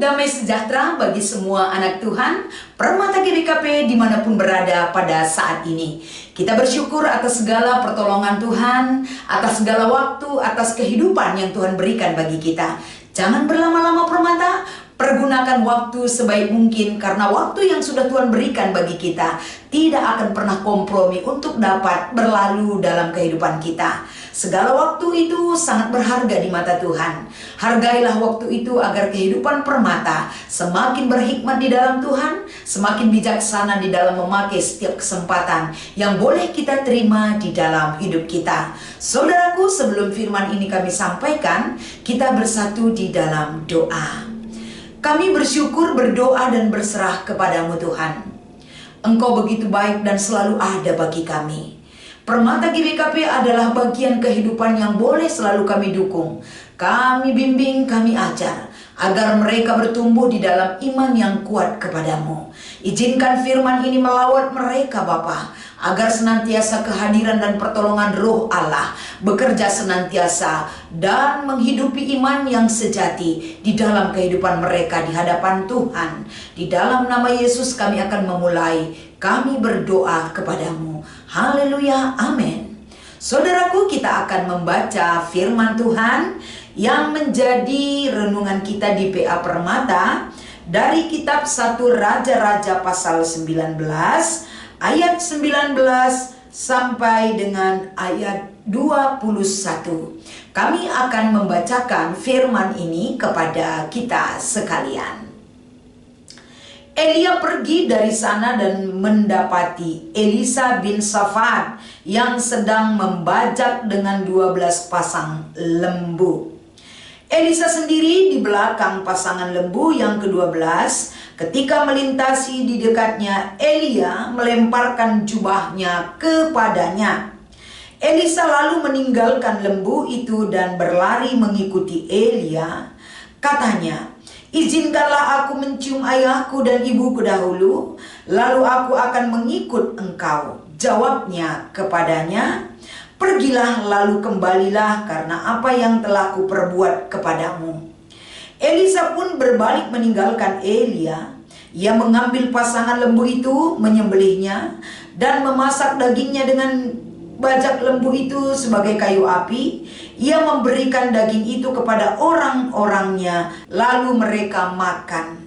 Damai sejahtera bagi semua anak Tuhan, Permata GBKP dimanapun berada pada saat ini. Kita bersyukur atas segala pertolongan Tuhan, atas segala waktu, atas kehidupan yang Tuhan berikan bagi kita. Jangan berlama-lama Permata, pergunakan waktu sebaik mungkin karena waktu yang sudah Tuhan berikan bagi kita tidak akan pernah kompromi untuk dapat berlalu dalam kehidupan kita. Segala waktu itu sangat berharga di mata Tuhan. Hargailah waktu itu agar kehidupan Permata semakin berhikmat di dalam Tuhan, semakin bijaksana di dalam memakai setiap kesempatan yang boleh kita terima di dalam hidup kita. Saudaraku, sebelum firman ini kami sampaikan, kita bersatu di dalam doa. Kami bersyukur, berdoa dan berserah kepadamu Tuhan. Engkau begitu baik dan selalu ada bagi kami. Permata GBKP adalah bagian kehidupan yang boleh selalu kami dukung. Kami bimbing, kami ajar, agar mereka bertumbuh di dalam iman yang kuat kepadamu. Izinkan firman ini melawat mereka Bapa, agar senantiasa kehadiran dan pertolongan Roh Allah bekerja senantiasa dan menghidupi iman yang sejati di dalam kehidupan mereka di hadapan Tuhan. Di dalam nama Yesus kami akan memulai, kami berdoa kepadamu. Haleluya, amin. Saudaraku, kita akan membaca firman Tuhan yang menjadi renungan kita di PA Permata dari kitab 1 Raja-Raja pasal 19 ayat 19 sampai dengan ayat 21. Kami akan membacakan firman ini kepada kita sekalian. Elia pergi dari sana dan mendapati Elisa bin Safat yang sedang membajak dengan 12 pasang lembu. Elisa sendiri di belakang pasangan lembu yang ke-12. Ketika melintasi di dekatnya, Elia melemparkan jubahnya kepadanya. Elisa lalu meninggalkan lembu itu dan berlari mengikuti Elia. Katanya, "Izinkanlah aku mencium ayahku dan ibuku dahulu, lalu aku akan mengikut engkau." Jawabnya kepadanya, "Pergilah lalu kembalilah karena apa yang telah kuperbuat kepadamu." Elisa pun berbalik meninggalkan Elia. Ia mengambil pasangan lembu itu, menyembelihnya, dan memasak dagingnya dengan bajak lembu itu sebagai kayu api. Ia memberikan daging itu kepada orang-orangnya, lalu mereka makan.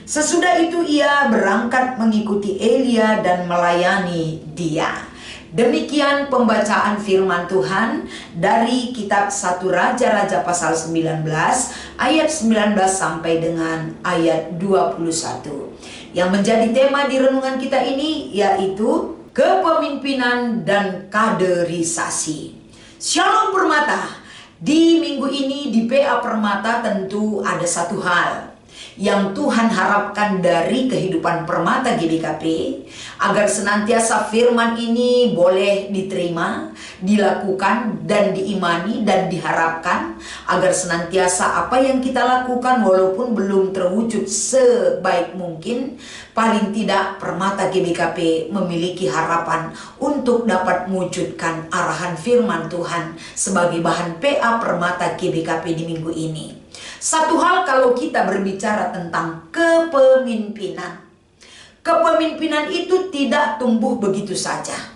Sesudah itu ia berangkat mengikuti Elia dan melayani dia. Demikian pembacaan firman Tuhan dari kitab 1 Raja-Raja pasal 19 ayat 19 sampai dengan ayat 21. Yang menjadi tema di renungan kita ini yaitu kepemimpinan dan kaderisasi. Shalom Permata. Di minggu ini di PA Permata tentu ada satu hal yang Tuhan harapkan dari kehidupan Permata GBKP, agar senantiasa firman ini boleh diterima, dilakukan dan diimani dan diharapkan, agar senantiasa apa yang kita lakukan walaupun belum terwujud sebaik mungkin, paling tidak Permata GBKP memiliki harapan untuk dapat mewujudkan arahan firman Tuhan sebagai bahan PA Permata GBKP di minggu ini. Satu hal kalau kita berbicara tentang kepemimpinan. Kepemimpinan itu tidak tumbuh begitu saja.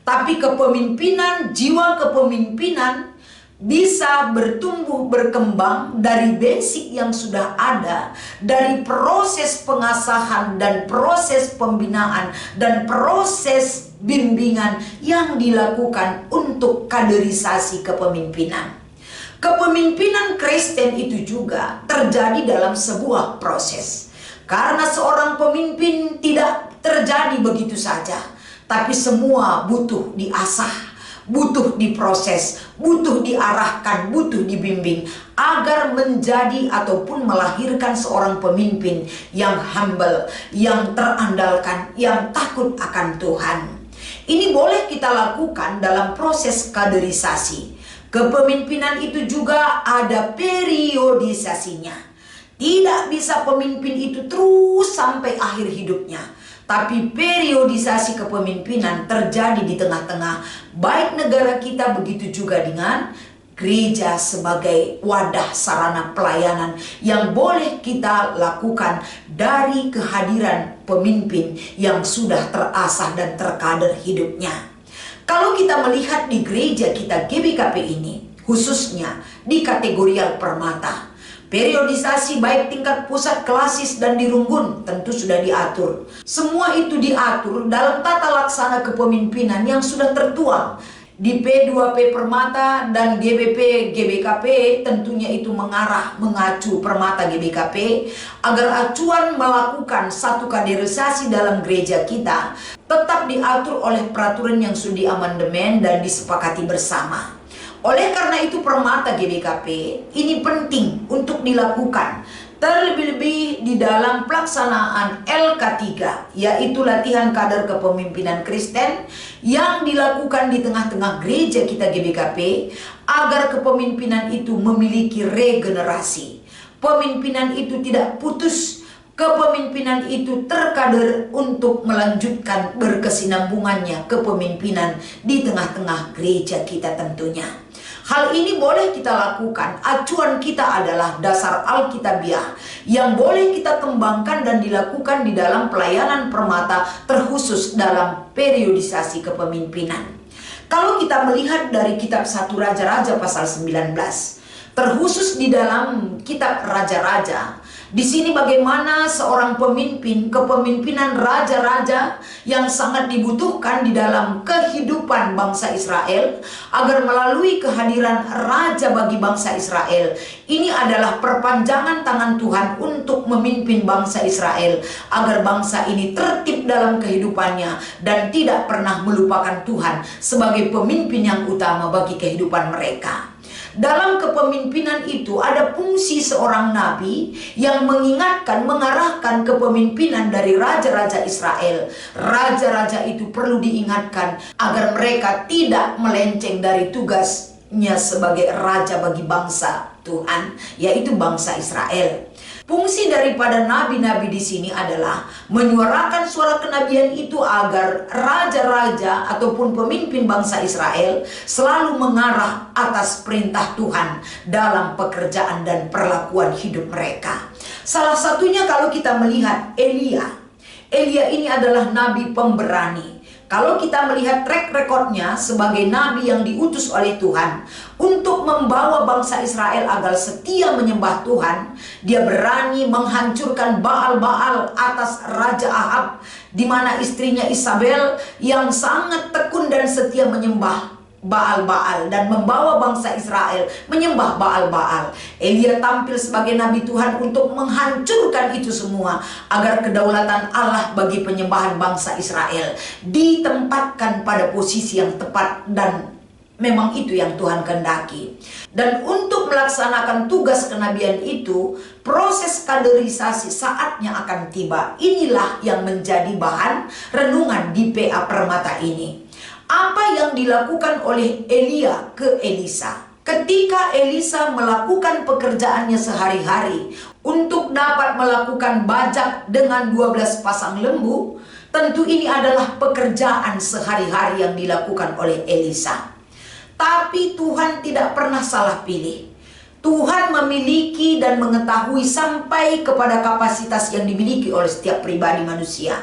Tapi kepemimpinan, jiwa kepemimpinan bisa bertumbuh berkembang dari basic yang sudah ada, dari proses pengasahan dan proses pembinaan dan proses bimbingan yang dilakukan untuk kaderisasi kepemimpinan. Kepemimpinan Kristen itu juga terjadi dalam sebuah proses. Karena seorang pemimpin tidak terjadi begitu saja, tapi semua butuh diasah, butuh diproses, butuh diarahkan, butuh dibimbing agar menjadi ataupun melahirkan seorang pemimpin yang humble, yang terandalkan, yang takut akan Tuhan. Ini boleh kita lakukan dalam proses kaderisasi. Kepemimpinan itu juga ada periodisasinya. Tidak bisa pemimpin itu terus sampai akhir hidupnya. Tapi periodisasi kepemimpinan terjadi di tengah-tengah. Baik negara kita begitu juga dengan gereja sebagai wadah sarana pelayanan yang boleh kita lakukan dari kehadiran pemimpin yang sudah terasah dan terkader hidupnya. Kalau kita melihat di gereja kita GBKP ini, khususnya di kategorial permata, periodisasi baik tingkat pusat, klasis, dan di Runggun tentu sudah diatur. Semua itu diatur dalam tata laksana kepemimpinan yang sudah tertuang di P2P Permata dan GBP GBKP. Tentunya itu mengacu Permata GBKP agar acuan melakukan satu kaderisasi dalam gereja kita tetap diatur oleh peraturan yang sudah diamandemen dan disepakati bersama. Oleh karena itu Permata GBKP ini penting untuk dilakukan, terlebih-lebih di dalam pelaksanaan LK3, yaitu latihan kader kepemimpinan Kristen yang dilakukan di tengah-tengah gereja kita GBKP, agar kepemimpinan itu memiliki regenerasi. Pemimpinan itu tidak putus, kepemimpinan itu terkader untuk melanjutkan berkesinambungannya kepemimpinan di tengah-tengah gereja kita tentunya. Hal ini boleh kita lakukan, acuan kita adalah dasar Alkitabiah yang boleh kita kembangkan dan dilakukan di dalam pelayanan Permata, terkhusus dalam periodisasi kepemimpinan. Kalau kita melihat dari kitab 1 Raja-Raja pasal 19, terkhusus di dalam kitab Raja-Raja, di sini bagaimana seorang pemimpin, kepemimpinan raja-raja yang sangat dibutuhkan di dalam kehidupan bangsa Israel, agar melalui kehadiran raja bagi bangsa Israel, ini adalah perpanjangan tangan Tuhan untuk memimpin bangsa Israel, agar bangsa ini tertib dalam kehidupannya dan tidak pernah melupakan Tuhan sebagai pemimpin yang utama bagi kehidupan mereka. Dalam kepemimpinan itu ada fungsi seorang nabi yang mengingatkan, mengarahkan kepemimpinan dari raja-raja Israel. Raja-raja itu perlu diingatkan agar mereka tidak melenceng dari tugasnya sebagai raja bagi bangsa Tuhan, yaitu bangsa Israel. Fungsi daripada nabi-nabi di sini adalah menyuarakan suara kenabian itu agar raja-raja ataupun pemimpin bangsa Israel selalu mengarah atas perintah Tuhan dalam pekerjaan dan perlakuan hidup mereka. Salah satunya kalau kita melihat Elia ini adalah nabi pemberani. Kalau kita melihat track recordnya sebagai nabi yang diutus oleh Tuhan untuk membawa bangsa Israel agar setia menyembah Tuhan, dia berani menghancurkan Baal-Baal atas Raja Ahab, di mana istrinya Isabel yang sangat tekun dan setia menyembah Baal-Baal dan membawa bangsa Israel menyembah Baal-Baal. Elia tampil sebagai nabi Tuhan untuk menghancurkan itu semua agar kedaulatan Allah bagi penyembahan bangsa Israel ditempatkan pada posisi yang tepat, dan memang itu yang Tuhan kehendaki. Dan untuk melaksanakan tugas kenabian itu, proses kaderisasi saatnya akan tiba. Inilah yang menjadi bahan renungan di PA Permata ini. Apa yang dilakukan oleh Elia ke Elisa? Ketika Elisa melakukan pekerjaannya sehari-hari untuk dapat melakukan bajak dengan 12 pasang lembu, tentu ini adalah pekerjaan sehari-hari yang dilakukan oleh Elisa. Tapi Tuhan tidak pernah salah pilih. Tuhan memiliki dan mengetahui sampai kepada kapasitas yang dimiliki oleh setiap pribadi manusia.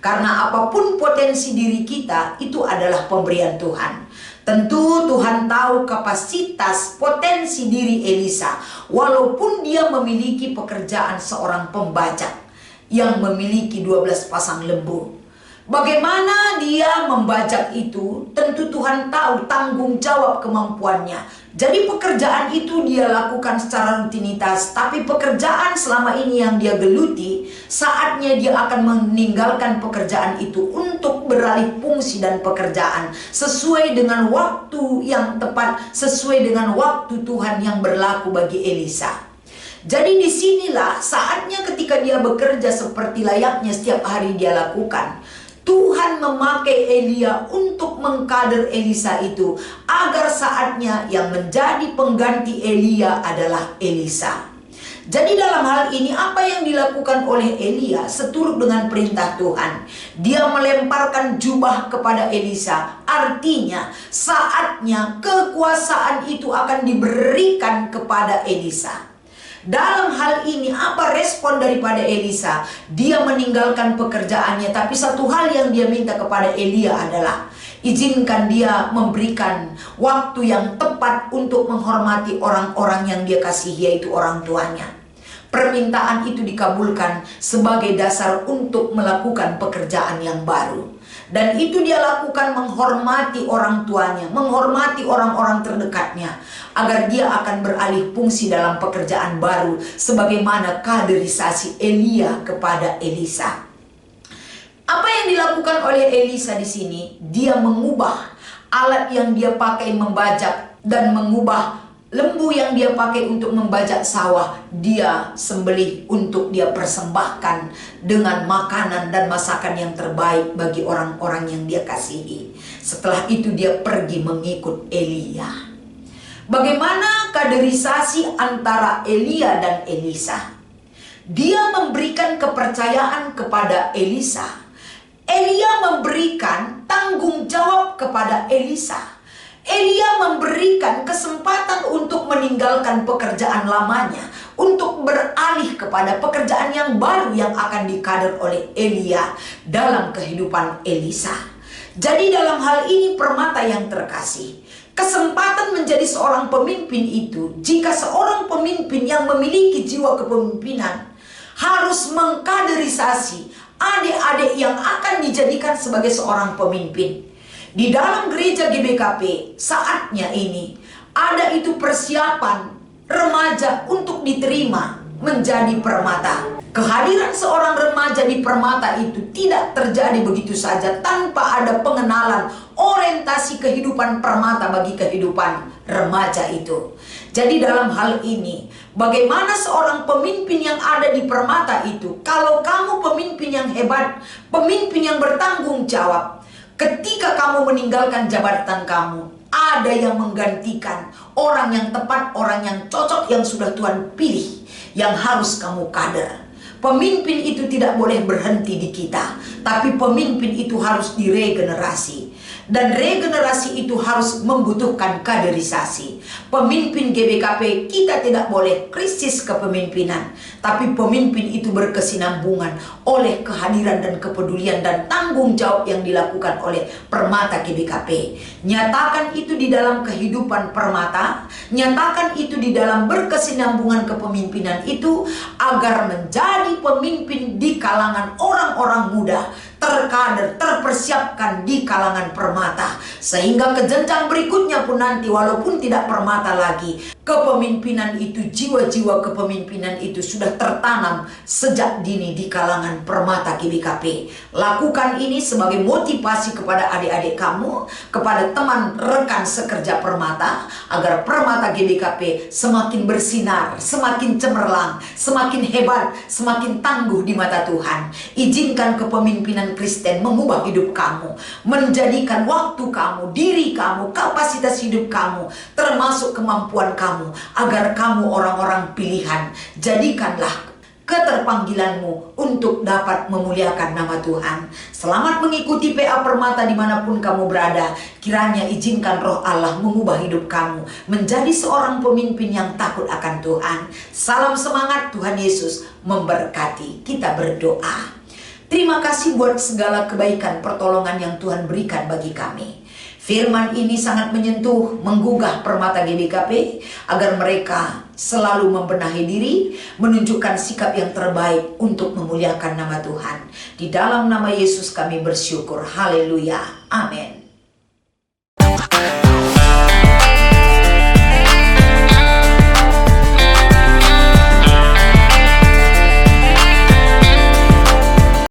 Karena apapun potensi diri kita, itu adalah pemberian Tuhan. Tentu Tuhan tahu kapasitas potensi diri Elisa, walaupun dia memiliki pekerjaan seorang pembajak yang memiliki 12 pasang lembu. Bagaimana dia membajak itu, tentu Tuhan tahu tanggung jawab kemampuannya. Jadi pekerjaan itu dia lakukan secara rutinitas, tapi pekerjaan selama ini yang dia geluti, saatnya dia akan meninggalkan pekerjaan itu untuk beralih fungsi dan pekerjaan sesuai dengan waktu yang tepat, sesuai dengan waktu Tuhan yang berlaku bagi Elisa. Jadi disinilah saatnya ketika dia bekerja seperti layaknya setiap hari dia lakukan, Tuhan memakai Elia untuk mengkader Elisa itu, agar saatnya yang menjadi pengganti Elia adalah Elisa. Jadi dalam hal ini apa yang dilakukan oleh Elia seturut dengan perintah Tuhan. Dia melemparkan jubah kepada Elisa. Artinya saatnya kekuasaan itu akan diberikan kepada Elisa. Dalam hal ini apa respon daripada Elisa? Dia meninggalkan pekerjaannya, tapi satu hal yang dia minta kepada Elia adalah izinkan dia memberikan waktu yang tepat untuk menghormati orang-orang yang dia kasihi, yaitu orang tuanya. Permintaan itu dikabulkan sebagai dasar untuk melakukan pekerjaan yang baru. Dan itu dia lakukan menghormati orang tuanya, menghormati orang-orang terdekatnya, agar dia akan beralih fungsi dalam pekerjaan baru, sebagaimana kaderisasi Elia kepada Elisa. Apa yang dilakukan oleh Elisa di sini? Dia mengubah alat yang dia pakai membajak dan mengubah lembu yang dia pakai untuk membajak sawah. Dia sembelih untuk dia persembahkan dengan makanan dan masakan yang terbaik bagi orang-orang yang dia kasihi. Setelah itu dia pergi mengikut Elia. Bagaimana kaderisasi antara Elia dan Elisa? Dia memberikan kepercayaan kepada Elisa. Elia memberikan tanggung jawab kepada Elisa. Elia memberikan kesempatan untuk meninggalkan pekerjaan lamanya, untuk beralih kepada pekerjaan yang baru yang akan dikader oleh Elia dalam kehidupan Elisa. Jadi dalam hal ini permata yang terkasih, kesempatan menjadi seorang pemimpin itu, jika seorang pemimpin yang memiliki jiwa kepemimpinan harus mengkaderisasi adik-adik yang akan dijadikan sebagai seorang pemimpin. Di dalam gereja GBKP saatnya ini ada itu persiapan remaja untuk diterima menjadi permata. Kehadiran seorang remaja di permata itu tidak terjadi begitu saja tanpa ada pengenalan orientasi kehidupan permata bagi kehidupan remaja itu. Jadi dalam hal ini, bagaimana seorang pemimpin yang ada di permata itu, kalau kamu pemimpin yang hebat, pemimpin yang bertanggung jawab, ketika kamu meninggalkan jabatan kamu, ada yang menggantikan, orang yang tepat, orang yang cocok, yang sudah Tuhan pilih, yang harus kamu kader. Pemimpin itu tidak boleh berhenti di kita, tapi pemimpin itu harus diregenerasi. Dan regenerasi itu harus membutuhkan kaderisasi. Pemimpin GBKP kita tidak boleh krisis kepemimpinan, tapi pemimpin itu berkesinambungan oleh kehadiran dan kepedulian dan tanggung jawab yang dilakukan oleh permata GBKP. Nyatakan itu di dalam kehidupan permata, nyatakan itu di dalam berkesinambungan kepemimpinan itu, agar menjadi pemimpin di kalangan orang-orang muda, terkader, terpersiapkan di kalangan permata, sehingga ke jenjang berikutnya pun nanti walaupun tidak permata lagi, kepemimpinan itu, jiwa-jiwa kepemimpinan itu sudah tertanam sejak dini di kalangan permata GBKP. Lakukan ini sebagai motivasi kepada adik-adik kamu, kepada teman rekan sekerja permata, agar permata GBKP semakin bersinar, semakin cemerlang, semakin hebat, semakin tangguh di mata Tuhan. Izinkan kepemimpinan Kristen mengubah hidup kamu, menjadikan waktu kamu, diri kamu, kapasitas hidup kamu, termasuk kemampuan kamu, agar kamu orang-orang pilihan. Jadikanlah keterpanggilanmu untuk dapat memuliakan nama Tuhan. Selamat mengikuti PA Permata dimanapun kamu berada. Kiranya izinkan Roh Allah mengubah hidup kamu menjadi seorang pemimpin yang takut akan Tuhan. Salam semangat, Tuhan Yesus memberkati. Kita berdoa. Terima kasih buat segala kebaikan pertolongan yang Tuhan berikan bagi kami. Firman ini sangat menyentuh, menggugah permata GBKP, agar mereka selalu membenahi diri, menunjukkan sikap yang terbaik untuk memuliakan nama Tuhan. Di dalam nama Yesus kami bersyukur. Haleluya. Amin.